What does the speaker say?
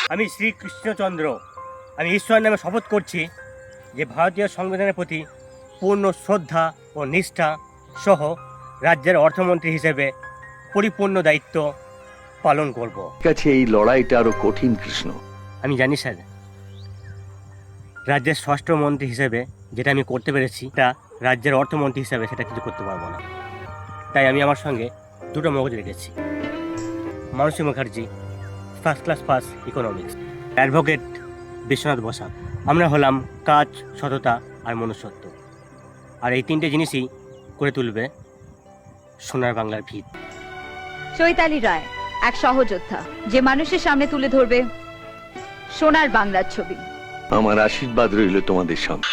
আমি শ্রীকৃষ্ণচন্দ্র আমি ঈশ্বরের নামে শপথ করছি যে ভারতীয় সংবিধানের প্রতি পূর্ণ শ্রদ্ধা ও নিষ্ঠা সহ রাজ্যের অর্থমন্ত্রী হিসেবে পরিপূর্ণ দায়িত্ব পালন করব। কাছে এই লড়াইটা আরো কঠিন কৃষ্ণ। আমি জানি স্যার, রাজ্যের ষষ্ঠ মন্ত্রী হিসেবে যেটা আমি করতে পেরেছি তা রাজ্যের অর্থমন্ত্রী হিসেবে সেটা কিছু করতে পারবো না। তাই আমি আমার সঙ্গে দুটো মগজ রেখেছি। Manasi Mukherjee, first class pass economics, advocate Biswanath Basak. আমরা হলাম কাজ, সততা আর মনুষ্যত্ব। আর এই তিনটে জিনিসই করে তুলবে সোনার বাংলার ভিত। চৈতালি রায়, এক সহযোদ্ধা যে মানুষের সামনে তুলে ধরবে সোনার বাংলার ছবি। আমার আশীর্বাদ রইল তোমাদের সঙ্গে।